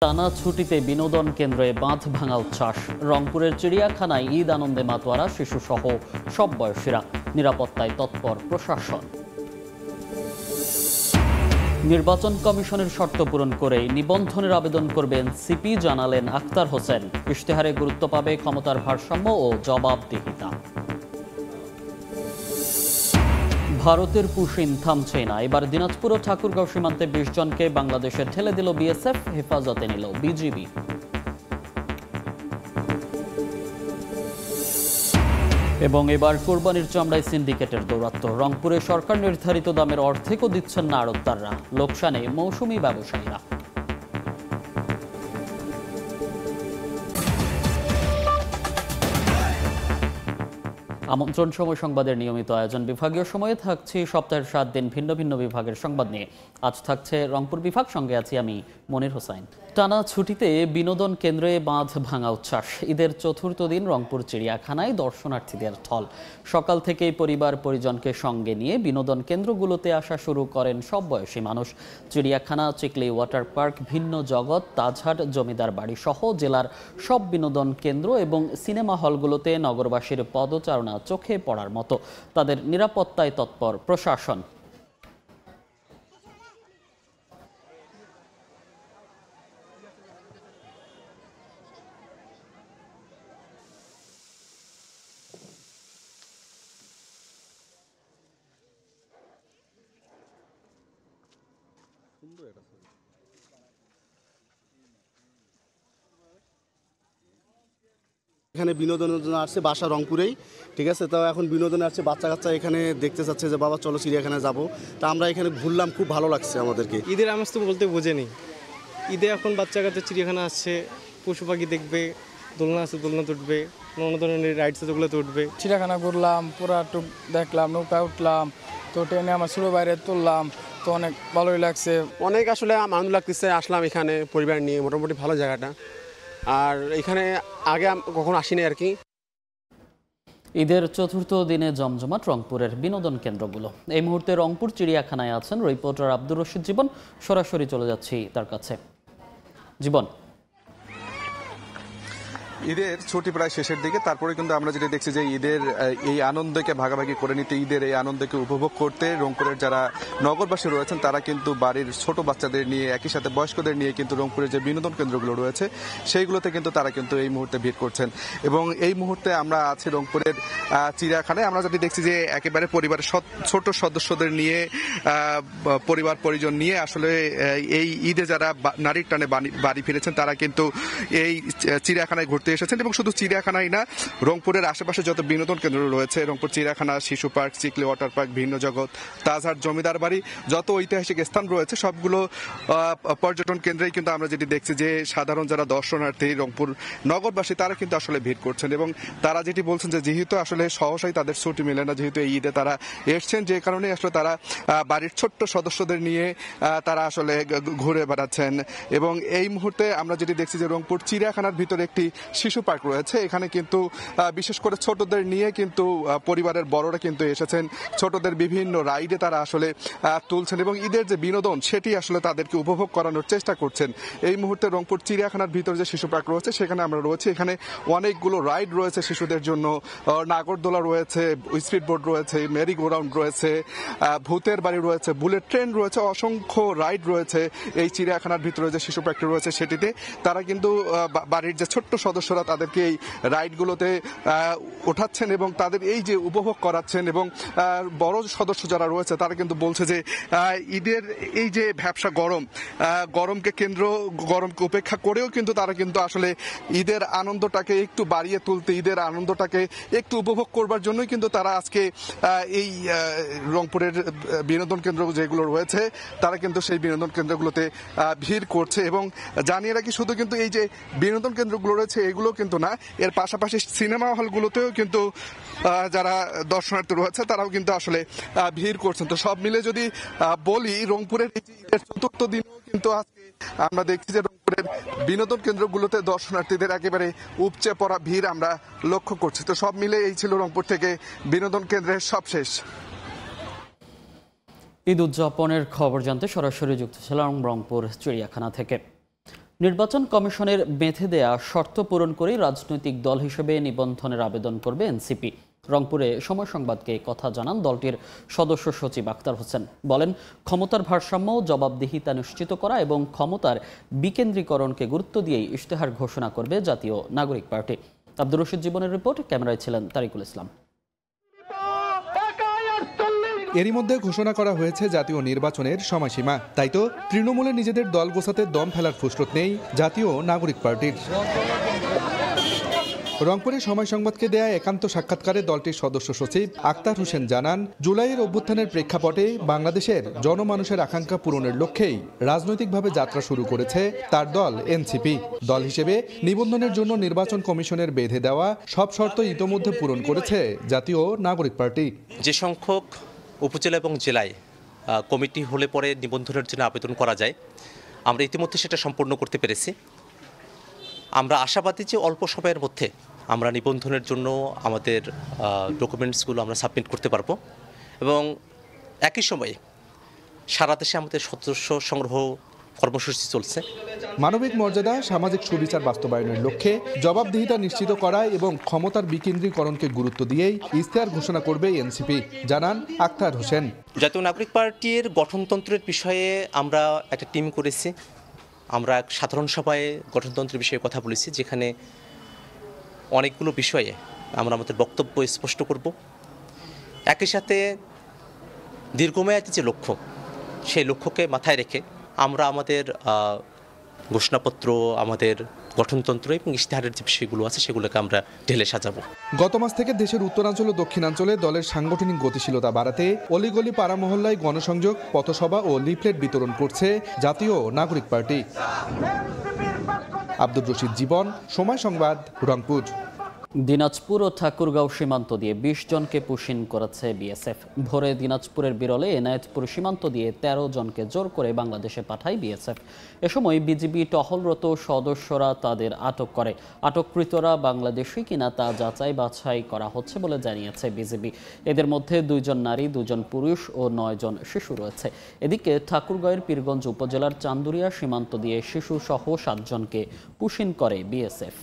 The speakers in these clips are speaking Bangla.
টানা ছুটিতে বিনোদন কেন্দ্রে বাঁধ ভাঙা উচ্ছ্বাস। রংপুরের চিড়িয়াখানায় ঈদ আনন্দে মাতোয়ারা শিশুসহ সব বয়সীরা। নিরাপত্তায় তৎপর প্রশাসন। নির্বাচন কমিশনের শর্ত পূরণ করে নিবন্ধনের আবেদন করবেন সিপি, জানালেন আখতার হোসেন। ইশতেহারে গুরুত্ব পাবে ক্ষমতার ভারসাম্য ও জবাবদিহিতা। ভারতের পুশিন থামছে না। এবার দিনাজপুর ও ঠাকুরগাঁও সীমান্তে ২০ জনকে বাংলাদেশে ঠেলে দিল বিএসএফ, হেফাজতে নিল বিজিবি। এবং এবার কোরবানির চামড়ায় সিন্ডিকেটের দৌরাত্ম্য। রংপুরে সরকার নির্ধারিত দামের অর্ধেকও দিচ্ছেন না আড়তদাররা। লোকসানে মৌসুমি ব্যবসায়ীরা। আমন্ত্রণ সময় সংবাদের নিয়মিত আয়োজন। বিভাগীয় সময়ে থাকছি সপ্তাহের ৭ দিন ভিন্ন ভিন্ন বিভাগের সংবাদ নিয়ে। আজ থাকছে রংপুর বিভাগ, সঙ্গে আছি আমি মনির হোসাইন। টানা ছুটিতে বিনোদন কেন্দ্রে বাঁধ ভাঙা উচ্ছ্বাস। ঈদের চতুর্থ দিন রংপুর চিড়িয়াখানায় দর্শনার্থীদের ঢল। সকাল থেকেই পরিবার পরিজনকে সঙ্গে নিয়ে বিনোদন কেন্দ্রগুলোতে আসা শুরু করেন সব বয়সী মানুষ। চিড়িয়াখানা, চিকলি ওয়াটার পার্ক, ভিন্ন জগৎ, তাজহাট, জমিদার বাড়ি সহ জেলার সব বিনোদন কেন্দ্র এবং সিনেমা হলগুলোতে নগরবাসীর পদচারণা চোখে পড়ার মতো। তাদের নিরাপত্তায় তৎপর প্রশাসন। এখানে বিনোদনের জন্য আসছে, বাসা রংপুরেই, ঠিক আছে। তো এখন বিনোদনে আসছে, বাচ্চা কাচ্চা এখানে দেখতে চাচ্ছে যে বাবা চলো চিড়িয়াখানায় যাবো। তা আমরা এখানে ঘুরলাম, খুব ভালো লাগছে আমাদেরকে। ঈদের আমেজ তো বলতে বোঝেনি। ঈদে এখন বাচ্চা কাচ্চা চিড়িয়াখানা আসছে, পশু পাখি দেখবে, দোলনা আছে দোলনা উঠবে, নানা ধরনের রাইডস আছে ওগুলোতে উঠবে। চিড়িয়াখানা ঘুরলাম, পুরা টুক দেখলাম, নৌকা উঠলাম, তো ট্রেনে আমার ছোটো বাইরে তুললাম, তো অনেক ভালোই লাগছে। অনেক আসলে আনন্দ লাগতেছে। আসলাম এখানে পরিবার নিয়ে, মোটামুটি ভালো জায়গাটা। আর এখানে আগে কখনো আসিনি আর কি। ঈদের চতুর্থ দিনে জমজমাট রংপুরের বিনোদন কেন্দ্রগুলো। এই মুহূর্তে রংপুর চিড়িয়াখানায় আছেন রিপোর্টার আব্দুর রশিদ জীবন। সরাসরি চলে যাচ্ছি তার কাছে। জীবন, ঈদের ছুটি প্রায় শেষের দিকে, তারপরে কিন্তু আমরা যেটা দেখছি যে ঈদের এই আনন্দকে ভাগাভাগি করে নিতে, ঈদের এই আনন্দকে উপভোগ করতে রংপুরের যারা নগরবাসী রয়েছেন তারা কিন্তু বাড়ির ছোট বাচ্চাদের নিয়ে, একই সাথে বয়স্কদের নিয়ে কিন্তু রংপুরের যে বিনোদন কেন্দ্রগুলো রয়েছে সেইগুলোতে কিন্তু তারা কিন্তু এই মুহূর্তে ভিড় করছেন। এবং এই মুহূর্তে আমরা আছি রংপুরের চিড়িয়াখানায়। আমরা যেটা দেখছি যে একেবারে পরিবারের ছোট সদস্যদের নিয়ে, পরিবার পরিজন নিয়ে আসলে এই ঈদে যারা নারীর টানে বাড়ি ফিরেছেন তারা কিন্তু এই চিড়িয়াখানায় ঘুরতে এসেছেন। এবং শুধু চিড়িয়াখানাই না, রংপুরের আশেপাশে যত বিনোদন কেন্দ্র রয়েছে, রংপুর চিড়িয়াখানা, শিশু পার্ক, চিকলি ওয়াটার পার্ক, ভিন্ন জগৎ, তাজহাট, জমিদার বাড়ি, যত ঐতিহাসিক স্থান রয়েছে সবগুলো পর্যটন কেন্দ্রেই কিন্তু আমরা যেটি দেখছি যে সাধারণ যারা দর্শনার্থী, রংপুর নগরবাসী, তারা কিন্তু আসলে ভিড় করছেন। এবং তারা যেটি বলছেন যে যেহেতু আসলে সহসাই তাদের ছুটি মেলে না, যেহেতু এই ঈদে তারা এসছেন, যে কারণে আসলে তারা বাড়ির ছোট্ট সদস্যদের নিয়ে তারা আসলে ঘুরে বেড়াচ্ছেন। এবং এই মুহূর্তে আমরা যেটি দেখছি যে রংপুর চিড়িয়াখানার ভিতরে একটি শিশু পার্ক রয়েছে। এখানে কিন্তু বিশেষ করে ছোটদের নিয়ে কিন্তু পরিবারের বড়রা কিন্তু এসেছেন, ছোটদের বিভিন্ন রাইডে তারা আসলে তুলছেন এবং ঈদের যে বিনোদন সেটি আসলে তাদেরকে উপভোগ করানোর চেষ্টা করছেন। এই মুহূর্তে রংপুর চিড়িয়াখানার ভিতরে যে শিশু পার্ক রয়েছে সেখানে আমরা রয়েছি। এখানে অনেকগুলো রাইড রয়েছে শিশুদের জন্য, নাগরদোলা রয়েছে, স্পিড বোট রয়েছে, মেরি গো রাউন্ড রয়েছে, ভূতের বাড়ি রয়েছে, বুলেট ট্রেন রয়েছে, অসংখ্য রাইড রয়েছে। এই চিড়িয়াখানার ভিতরে যে শিশু পার্কটি রয়েছে সেটিতে তারা কিন্তু বাড়ির যে ছোট্ট সদস্যরা তাদেরকে এই রাইডগুলোতে ওঠাচ্ছেন এবং তাদের এই যে উপভোগ করাচ্ছেন। এবং বড় সদস্য যারা রয়েছে তারা কিন্তু বলছে যে ঈদের এই যে ভ্যাপসা গরমকে উপেক্ষা করেও কিন্তু তারা কিন্তু আসলে ঈদের আনন্দটাকে একটু বাড়িয়ে তুলতে, ঈদের আনন্দটাকে একটু উপভোগ করবার জন্যই কিন্তু তারা আজকে এই রংপুরের বিনোদন কেন্দ্র যেগুলো রয়েছে তারা কিন্তু সেই বিনোদন কেন্দ্রগুলোতে ভিড় করছে। এবং জানিয়ে রাখি, শুধু কিন্তু এই যে বিনোদন কেন্দ্রগুলো রয়েছে এগুলো কিন্তু না, এর পাশাপাশি সিনেমা হলগুলোতেও কিন্তু যারা দর্শনার্থী রয়েছে তারাও কিন্তু আসলে ভিড় করছেন। তো সব মিলে যদি বলি, রংপুরের চতুর্থ দিনেও কিন্তু আজকে আমরা দেখছি যে রংপুরের বিনোদন কেন্দ্রগুলোতে দর্শনার্থীদের একেবারে উপচে পড়া ভিড় আমরা লক্ষ্য করছি। তো সব মিলে এই ছিল রংপুর থেকে বিনোদন কেন্দ্রের সবশেষ। ঈদ উদযাপনের খবর জানতে সরাসরি যুক্ত ছিলাম রংপুর চিড়িয়াখানা থেকে। নির্বাচন কমিশনের বেঁধে দেয়া শর্ত পূরণ করেই রাজনৈতিক দল হিসেবে নিবন্ধনের আবেদন করবে এনসিপি। রংপুরে সময় সংবাদকে কথা জানান দলটির সদস্য সচিব আক্তার হোসেন। বলেন, ক্ষমতার ভারসাম্য, জবাবদিহিতা নিশ্চিত করা এবং ক্ষমতার বিকেন্দ্রীকরণকে গুরুত্ব দিয়েই ইশতেহার ঘোষণা করবে জাতীয় নাগরিক পার্টি। আব্দুর রশিদ জীবনের রিপোর্ট, ক্যামেরায় ছিলেন তারিকুল ইসলাম। এরই মধ্যে ঘোষণা করা হয়েছে জাতীয় নির্বাচনের সময়সীমা। তাই তো তৃণমূলে নিজেদের দল গোছাতে দম ফেলার ফুসরত নেই জাতীয় নাগরিক পার্টির। রংপুরে সময় সংবাদকে দেয়া একান্ত সাক্ষাৎকারে দলটির সদস্য সচিব আক্তার হোসেন জানান, জুলাইয়ের অভ্যুত্থানের প্রেক্ষাপটে বাংলাদেশের জনমানুষের আকাঙ্ক্ষা পূরণের লক্ষ্যেই রাজনৈতিকভাবে যাত্রা শুরু করেছে তার দল এনসিপি। দল হিসেবে নিবন্ধনের জন্য নির্বাচন কমিশনের বেঁধে দেওয়া সব শর্ত ইতোমধ্যে পূরণ করেছে জাতীয় নাগরিক পার্টি। যে সংখ্যক উপজেলা এবং জেলায় কমিটি হলে পরে নিবন্ধনের জন্য আবেদন করা যায়, আমরা ইতিমধ্যে সেটা সম্পূর্ণ করতে পেরেছি। আমরা আশাবাদী যে অল্প সময়ের মধ্যে আমরা নিবন্ধনের জন্য আমাদের ডকুমেন্টসগুলো আমরা সাবমিট করতে পারবো এবং একই সময়ে সারা দেশে আমাদের সদস্য সংগ্রহ কর্মসূচি চলছে। মানবিক মর্যাদা, সামাজিক সুবিচার বাস্তবায়নের লক্ষ্যে জবাবদিহিতা নিশ্চিত করা এবং ক্ষমতার বিকেন্দ্রীকরণকে গুরুত্ব দিয়েই ইশতেহার ঘোষণা করবে এনসিপি, জানান আক্তার হোসেন। জাতীয় নাগরিক পার্টির গঠনতন্ত্রের বিষয়ে আমরা একটা টিম করেছি। আমরা এক সাধারণ সভায় গঠনতন্ত্রের বিষয়ে কথা বলেছি, যেখানে অনেকগুলো বিষয়ে আমরা আমাদের বক্তব্য স্পষ্ট করব। একই সাথে দীর্ঘমেয়াদী যে লক্ষ্য, সেই লক্ষ্যকে মাথায় রেখে আমরা আমাদের ঘোষণাপত্র, আমাদের গঠনতন্ত্র এবং ইশতেহারের যে বিষয়গুলো আছে সেগুলোকে আমরা ঢেলে সাজাবো। গত মাস থেকে দেশের উত্তরাঞ্চল ও দক্ষিণাঞ্চলে দলের সাংগঠনিক গতিশীলতা বাড়াতে অলিগলি, পাড়া মহল্লায় গণসংযোগ, পথসভা ও লিফলেট বিতরণ করছে জাতীয় নাগরিক পার্টি। আব্দুর রশিদ জীবন, সময় সংবাদ, রংপুর। দিনাজপুর ও ঠাকুরগাঁও সীমান্ত দিয়ে ২০ জনকে পুশিন করেছে বিএসএফ। ভোরে দিনাজপুরের বিরলে এনায়েতপুর সীমান্ত দিয়ে ১৩ জনকে জোর করে বাংলাদেশে পাঠায় বিএসএফ। এ সময় বিজিবি টহলরত সদস্যরা তাদের আটক করে। আটককৃতরা বাংলাদেশি কিনা তা যাচাই বাছাই করা হচ্ছে বলে জানিয়েছে বিজিবি। এদের মধ্যে ২ জন নারী, ২ জন পুরুষ ও ৯ জন শিশু রয়েছে। এদিকে ঠাকুরগাঁওয়ের পীরগঞ্জ উপজেলার চান্দুরিয়া সীমান্ত দিয়ে শিশুসহ ৭ জনকে পুশিন করে বিএসএফ।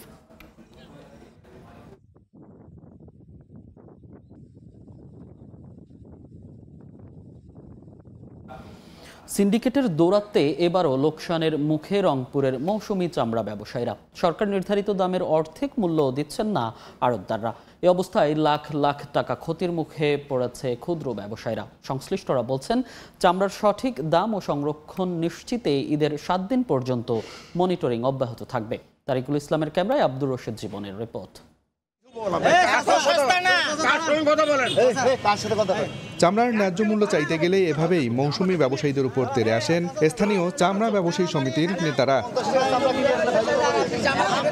সিন্ডিকেটের দৌরাত্মে এবারও লোকসানের মুখে রংপুরের মৌসুমি চামড়া ব্যবসায়ীরা। সরকার নির্ধারিত দামের অর্ধেক মূল্য দিচ্ছেন না আড়তদাররা। এ অবস্থায় লাখ লাখ টাকা ক্ষতির মুখে পড়েছে ক্ষুদ্র ব্যবসায়ীরা। সংশ্লিষ্টরা বলছেন, চামড়ার সঠিক দাম ও সংরক্ষণ নিশ্চিতে ঈদের ৭ দিন পর্যন্ত মনিটরিং অব্যাহত থাকবে। তারিকুল ইসলামের ক্যামেরায় আব্দুর রশিদ জীবনের রিপোর্ট। চামড়ার ন্যায্য মূল্য চাইতে গেলে এভাবেই মৌসুমী ব্যবসায়ীদের উপর তেড়ে আসেন স্থানীয় চামড়া ব্যবসায়ী সমিতির নেতারা।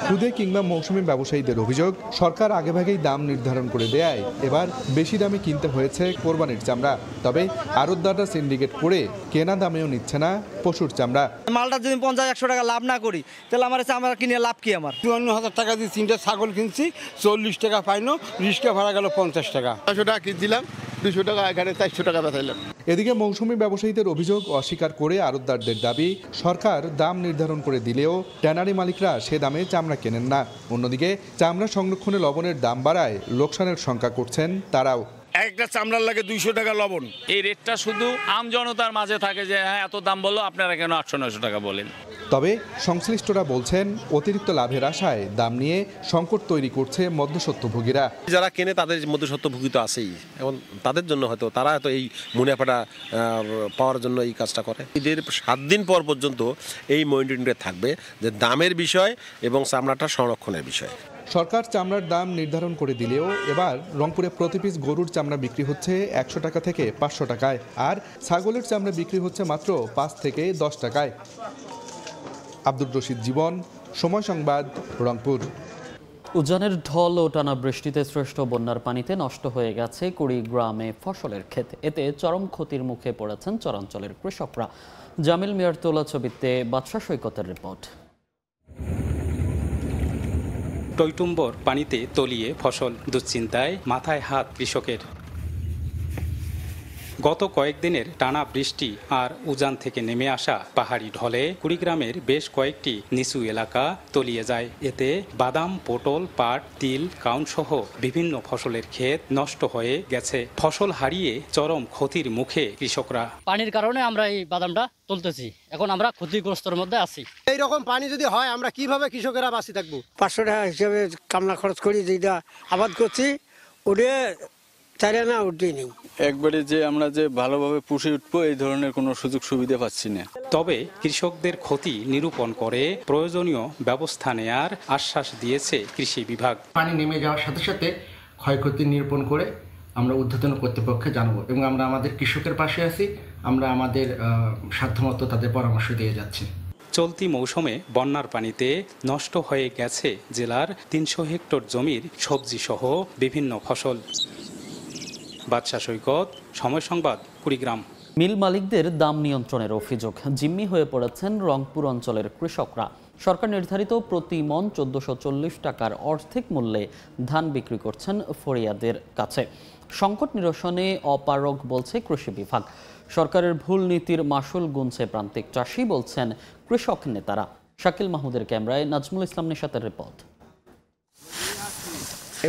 খুদে কিংবা মৌসুমী ব্যবসায়ীদের অভিযোগ, সরকার আগেভাগেই দাম নির্ধারণ করে দেয় এবার বেশি দামে কিনতে হয়েছে কোরবানির চামড়া। তবে আড়তদাররা সিন্ডিকেট করে কেনা দামেও নিচ্ছে না পশুর চামড়া। মালটা যদি ৫০-১০০ টাকা লাভ না করি, তাহলে আমার চামড়া কিনে লাভ কি? আমার ৫৪,০০০ টাকা দিয়ে ৩টা ছাগল কিনছি, ৪০ টাকা পাইনো, রিক্সা ভাড়া গেল ৫০ টাকা। ১০০ টাকা কিনছিলাম, ২০০ টাকা এখানে ৪০০ টাকা বেচাইলাম। এদিকে মৌসুমী ব্যবসায়ীদের অভিযোগ অস্বীকার করে আড়তদারদের দাবি, সরকার দাম নির্ধারণ করে দিলেও ট্যানারি মালিকরা সে দামে চামড়া কেনেন না। অন্যদিকে চামড়া সংরক্ষণে লবণের দাম বাড়ায় লোকসানের শঙ্কা করছেন তারাও। একটা চামড়ার লাগে ২০০ টাকা লবণ। এই রেটটা শুধু আম জনতার মাঝে থাকে যে হ্যাঁ এত দাম বললো, আপনারা কেন ৮০০-৯০০ টাকা বলেন। তবে সংশ্লিষ্টরা বলছেন, অতিরিক্ত লাভের আশায় দাম নিয়ে সংকট তৈরি করছে মধ্যস্বত্বভোগীরা। যারা কেনে তাদের মধ্যস্বত্বভোগী তো আছেই, এবং তাদের জন্য হয়তো তারা হয়তো এই মুনাফাটা পাওয়ার জন্য এই কাজটা করে। ঈদের ৭ দিন পর পর্যন্ত এই মনিটরিংটা থাকবে, যে দামের বিষয় এবং চামড়াটা সংরক্ষণের বিষয়। সরকার চামড়ার দাম নির্ধারণ করে দিলেও এবার রংপুরে প্রতি পিস গরুর চামড়া বিক্রি হচ্ছে ১০০ টাকা থেকে ৫০০ টাকায়, আর ছাগলের চামড়া বিক্রি হচ্ছে মাত্র ৫ থেকে ১০ টাকায়। আব্দুর রশিদ জীবন, সময় সংবাদ, রংপুর। উজানের ঢল ও টানা বৃষ্টিতে সৃষ্ট বন্যার পানিতে নষ্ট হয়ে গেছে কুড়িগ্রামে ফসলের ক্ষেত। এতে চরম ক্ষতির মুখে পড়েছেন চরাঞ্চলের কৃষকরা। জামিল মিয়ার তোলা ছবিতে বাদশা সৈকতের রিপোর্ট। টইটুম্বর পানিতে তলিয়ে ফসল, দুশ্চিন্তায় মাথায় হাত কৃষকের। গত কয়েকদিনের টানা বৃষ্টি আর উজান থেকে নেমে আসা পাহাড়ি ঢলে কুড়িগ্রামের বেশ কয়েকটি নিচু এলাকা তলিয়ে যায়। এতে বাদাম, পটল, পাট, তিল, কাউন সহ বিভিন্ন ফসলের ক্ষেত নষ্ট হয়ে গেছে। ফসল হারিয়ে চরম ক্ষতির মুখে কৃষকরা। পানির কারণে আমরা এই বাদামটা তুলতেছি, এখন আমরা ক্ষতিগ্রস্তের মধ্যে আছি। এই রকম পানি যদি হয় আমরা কিভাবে কৃষকেরা বাঁচি থাকবো? 500 টাকা হিসেবে কামলা খরচ করি, যেটা আবাদ করছি ওটা চারে না উঠেই নেই। একবারে যে আমরা যে ভালোভাবে পুষে উঠবো এই ধরনের কোনো সুযোগ সুবিধা পাচ্ছি না। তবে কৃষকদের ক্ষতি নিরূপণ করে প্রয়োজনীয় ব্যবস্থা নেয়ার আশ্বাস দিয়েছে কৃষি বিভাগ। পানি নেমে যাওয়ার সাথে সাথে ক্ষয়ক্ষতি নিরূপণ করে আমরা ঊর্ধ্বতন কর্তৃপক্ষে জানাবো এবং আমরা আমাদের কৃষকের পাশে আছি। আমরা আমাদের সাধ্যমতো তাদের পরামর্শ দিয়ে যাচ্ছি। চলতি মৌসুমে বন্যার পানিতে নষ্ট হয়ে গেছে জেলার 300 হেক্টর জমির সবজি সহ বিভিন্ন ফসল। বাদশা সৈকত, সময় সংবাদ, কুড়িগ্রাম। মিল মালিকদের দাম নিয়ন্ত্রণের অভিযোগ, জিম্মি হয়ে পড়েছেন রংপুর অঞ্চলের কৃষকরা। সরকার নির্ধারিত প্রতি মন 1440 টাকার অর্ধেক মূল্যে ধান বিক্রি করছেন ফরিয়াদের কাছে। সংকট নিরসনে অপারগ বলছে কৃষি বিভাগ। সরকারের ভুল নীতির মাসুল গুনছে প্রান্তিক চাষি, বলছেন কৃষক নেতারা। শাকিল মাহমুদের ক্যামেরায় নাজমুল ইসলাম নিশাতের রিপোর্ট।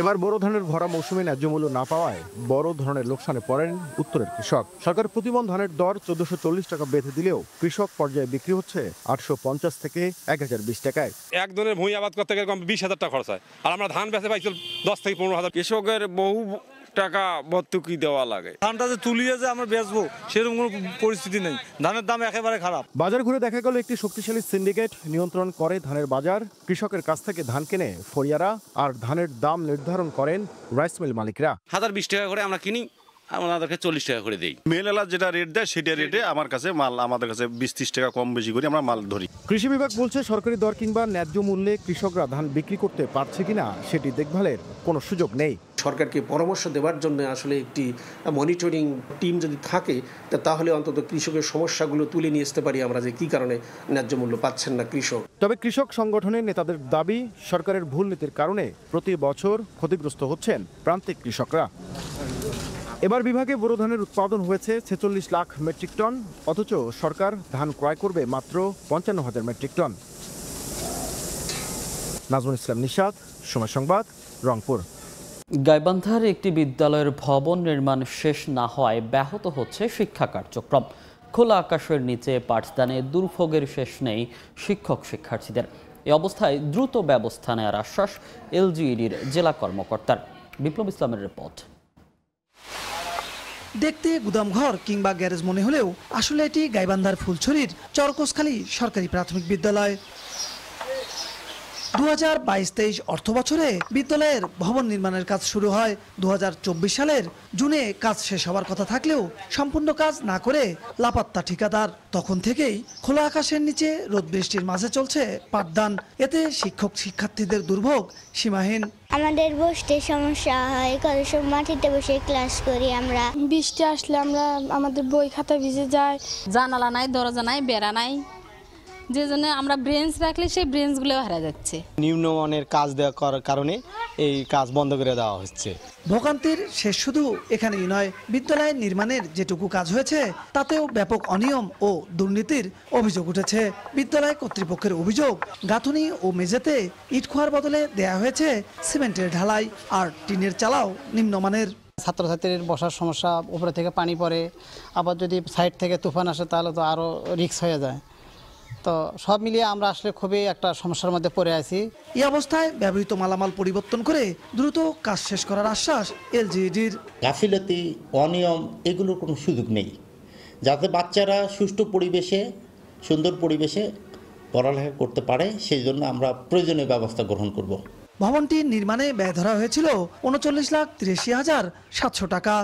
এবার বোরো ধানের ভরা মৌসুমে ন্যায্য মূল্য না পাওয়ায় বড় ধরনের লোকসানে পড়েন উত্তরের কৃষক। সরকার প্রতিমন ধানের দর 1440 টাকা বেঁধে দিলেও কৃষক পর্যায়ে বিক্রি হচ্ছে 850 থেকে 1020 টাকায়। এক ধরনের ভূমি আবাদ করতে গেলে 20,000 টাকা খরচ হয়, আর আমরা ধান বেচে পাইছি 10 থেকে 15,000। কৃষকের বহু টাকা ভর্তুকি দেওয়া লাগে। ধানটা যে তুলিয়ে যে আমরা বেচবো সেরকম কোনো পরিস্থিতি নেই, ধানের দাম একেবারে খারাপ। বাজার ঘুরে দেখা গেল একটি শক্তিশালী সিন্ডিকেট নিয়ন্ত্রণ করে ধানের বাজার। কৃষকের কাছ থেকে ধান কেনে ফরিয়ারা, আর ধানের দাম নির্ধারণ করেন রাইস মিল মালিকরা। 1020 টাকা করে আমরা কিনি, আমাদেরকে 40 টাকা করে দেই। মেলালা যেটা রেট দেয় সেটা রেটে আমার কাছে মাল, আমাদের কাছে 20-30 টাকা কম বেশি করে আমরা মাল ধরি। কৃষি বিভাগ বলছে সরকারি দর কিংবা ন্যায্য মূল্যে কৃষকরা ধান বিক্রি করতে পারছে কিনা সেটি দেখভালের কোনো সুযোগ নেই। সরকারকে পরামর্শ দেওয়ার জন্য আসলে একটি মনিটরিং টিম যদি থাকে তাহলে অন্তত কৃষকের সমস্যাগুলো তুলে নিয়ে আসতে পারি আমরা, যে কি কারণে ন্যায্য মূল্য পাচ্ছেন না কৃষক। তবে কৃষক সংগঠনের নেতাদের দাবি, সরকারের ভুল নীতির কারণে প্রতি বছর ক্ষতিগ্রস্ত হচ্ছেন প্রান্তিক কৃষকরা। এবার বিভাগে বোরো ধানের উৎপাদন হয়েছে 46 লাখ মেট্রিক টন, অথচ সরকার ধান ক্রয় করবে মাত্র 55,000 মেট্রিক টন। নাজমুল ইসলাম নিশাত, সময় সংবাদ, রংপুর। গাইবান্ধার একটি বিদ্যালয়ের ভবন নির্মাণ শেষ না হওয়ায় ব্যাহত হচ্ছে শিক্ষা কার্যক্রম। খোলা আকাশের নিচে পাঠদানে দুর্ভোগের শেষ নেই শিক্ষক শিক্ষার্থীদের। এ অবস্থায় দ্রুত ব্যবস্থা নেওয়ার আশ্বাস এলজিইডির জেলা কর্মকর্তার। বিপ্লব ইসলামের রিপোর্ট। দেখতে গুদামঘর কিংবা গ্যারেজ মনে হলেও আসলে এটি গাইবান্ধার ফুলছড়ির চরকোসখালী সরকারি প্রাথমিক বিদ্যালয়। 2022-23 অর্থ বছরে বিদ্যালয়ের ভবন নির্মাণের কাজ শুরু হয়। 2024 সালের জুনে কাজ শেষ হওয়ার কথা থাকলেও সম্পূর্ণ কাজ না করে লাপাত্তা ঠিকাদার। তখন থেকেই খোলা আকাশের নিচে রোদ বৃষ্টির মাঝে চলছে পাঠদান। এতে শিক্ষক শিক্ষার্থীদের দুর্ভোগ সীমাহীন। আমাদের বসতে সমস্যা হয়, কত সময় মাটিতে বসে ক্লাস করি আমরা। বৃষ্টি আসলে আমরা আমাদের বই খাতা ভিজে যায়, জানালা নাই, দরজা নাই, বেড়া নাই, যে জন্য আমরা ব্রেঞ্চ রাখলে সেই ব্রেঞ্চগুলো হারা যাচ্ছে। নিম্নমানের কাজ দেওয়া করার কারণে এই কাজ বন্ধ করে দেওয়া হচ্ছে। ভোগান্তির শেষ শুধু এখানেই নয়, বিদ্যালয় নির্মাণের যেটুকু কাজ হয়েছে তাতেও ব্যাপক অনিয়ম ও দুর্নীতির অভিযোগ উঠেছে। বিদ্যালয় কর্তৃপক্ষের অভিযোগ, গাঁথুনি ও মেঝেতে ইট খোয়ার বদলে দেয়া হয়েছে সিমেন্টের ঢালাই, আর টিনের চালাও নিম্নমানের। ছাত্রছাত্রীর বসার সমস্যা, উপরে থেকে পানি পড়ে, আবার যদি সাইড থেকে তুফান আসে তাহলে তো আরও রিস্ক হয়ে যায়। তো সব মিলিয়ে আমরা আসলে খুবই একটা সমস্যার মধ্যে পড়ে আছি। এই অবস্থায় ব্যবহৃত মালামাল পরিবর্তন করে দ্রুত কাজ শেষ করার আশ্বাস এলজিইডির। গাফিলতি, অনিয়ম এগুলোর কোনো সুযোগ নেই, যাতে বাচ্চারা সুষ্ঠু পরিবেশে, সুন্দর পরিবেশে পড়ালেখা করতে পারে, সেই জন্য আমরা প্রয়োজনীয় ব্যবস্থা গ্রহণ করব। ভবনটি নির্মাণে ব্যয় ধরা হয়েছিল 39,83,700 টাকা।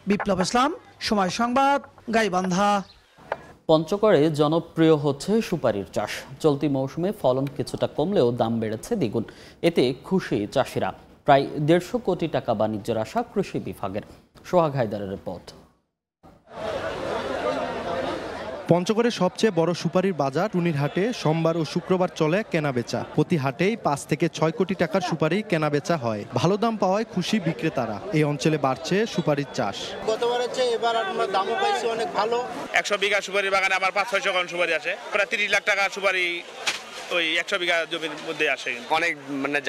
বিপ্লব ইসলাম, সময় সংবাদ, গাইবান্ধা। পঞ্চগড়ে জনপ্রিয় হচ্ছে সুপারির চাষ। চলতি মৌসুমে ফলন কিছুটা কমলেও দাম বেড়েছে দ্বিগুণ। এতে খুশি চাষিরা। প্রায় 150 কোটি টাকা বাণিজ্যের আশা কৃষি বিভাগের। সোহাগ হায়দারের রিপোর্ট। পঞ্চগড়ের সবচেয়ে বড় সুপারির বাজার টুনিরহাটে সোমবার ও শুক্রবার চলে কেনাবেচা। প্রতি হাটেই 5 থেকে 6 কোটি টাকার সুপারি কেনাবেচা হয়। ভালো দাম পাওয়ায় খুশি বিক্রেতারা। এই অঞ্চলে বাড়ছে সুপারির চাষ। গতবারের চেয়ে এবার আমরা দামও পাইছি অনেক ভালো। 100 বিঘা সুপারি বাগানে আমার 5-600 কাউন সুপারি আসে, প্রায় 30 লাখ টাকা সুপারি ওই 100 বিঘা জমির মধ্যে আসে। অনেক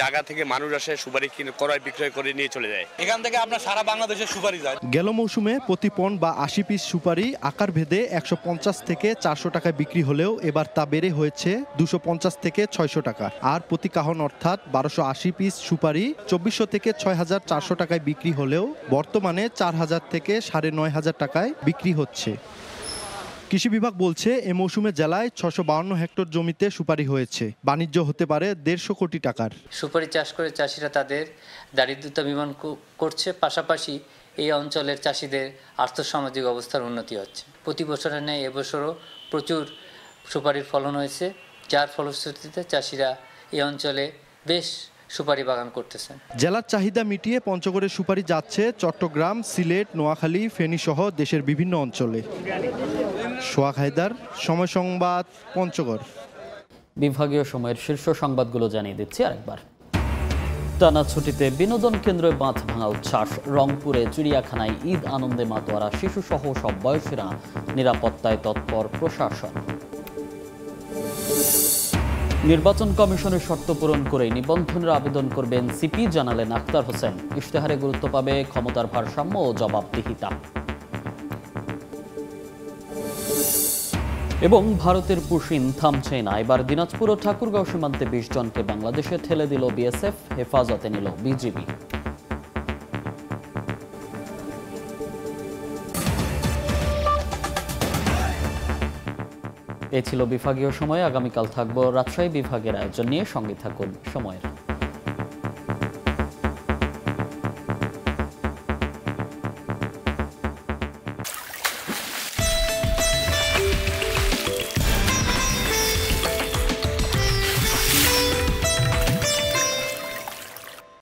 জায়গা থেকে মানুষ আসে সুপারি কিনে ক্রয় বিক্রয় করে নিয়ে চলে যায়। এখান থেকে আপনার সারা বাংলাদেশের সুপারি যায়। গেল মৌসুমে প্রতি পণ বা 80 পিস সুপারি আকার ভেদে 150 থেকে 400 টাকায় বিক্রি হলেও এবার তা বেড়ে হয়েছে 250 থেকে 600 টাকা। আর প্রতি কাহন অর্থাৎ 1280 পিস সুপারি 2400 থেকে 6400 টাকায় বিক্রি হলেও বর্তমানে 4000 থেকে 9500 টাকায় বিক্রি হচ্ছে। কৃষি বিভাগ বলছে এ মৌসুমে জেলায় 652 হেক্টর জমিতে সুপারি হয়েছে। বাণিজ্য হতে পারে 150 কোটি টাকার। সুপারি চাষ করে চাষিরা তাদের দারিদ্রতা নির্মূল করছে, পাশাপাশি এই অঞ্চলের চাষিদের আর্থসামাজিক অবস্থার উন্নতি হচ্ছে। প্রতি বছরের ন্যায় এবছরও প্রচুর সুপারির ফলন হয়েছে, যার ফলশ্রুতিতে চাষিরা এই অঞ্চলে বেশ সুপারি বাগান করতেছেন। জেলার চাহিদা মিটিয়ে পঞ্চগড়ের সুপারি যাচ্ছে চট্টগ্রাম, সিলেট, নোয়াখালী, ফেনী সহ দেশের বিভিন্ন অঞ্চলে। সোহাগ হায়দার, সময় সংবাদ, পঞ্চগড়। বিভাগীয় সময়ের শীর্ষ সংবাদগুলো জানিয়ে দিচ্ছি আরেকবার। টানা ছুটিতে বিনোদন কেন্দ্রে বাঁধ ভাঙা উচ্ছ্বাস। রংপুরে চিড়িয়াখানায় ঈদ আনন্দে মাতোয়ারা শিশুসহ সব বয়সীরা, নিরাপত্তায় তৎপর প্রশাসন। নির্বাচন কমিশনের শর্ত পূরণ করে নিবন্ধনের আবেদন করবেন সিপি, জানালেন আখতার হোসেন। ইশতেহারে গুরুত্ব পাবে ক্ষমতার ভারসাম্য ও জবাবদিহিতা। এবং ভারতের পুশিন থামছে না। এবার দিনাজপুর ও ঠাকুরগাঁও সীমান্তে 20 জনকে বাংলাদেশে ঠেলে দিল বিএসএফ, হেফাজতে নিল বিজিবি। এই ছিল বিভাগীয় সময়। আগামীকাল থাকবো রাজশাহী বিভাগের আয়োজন নিয়ে। সঙ্গে থাকুন সময়ের।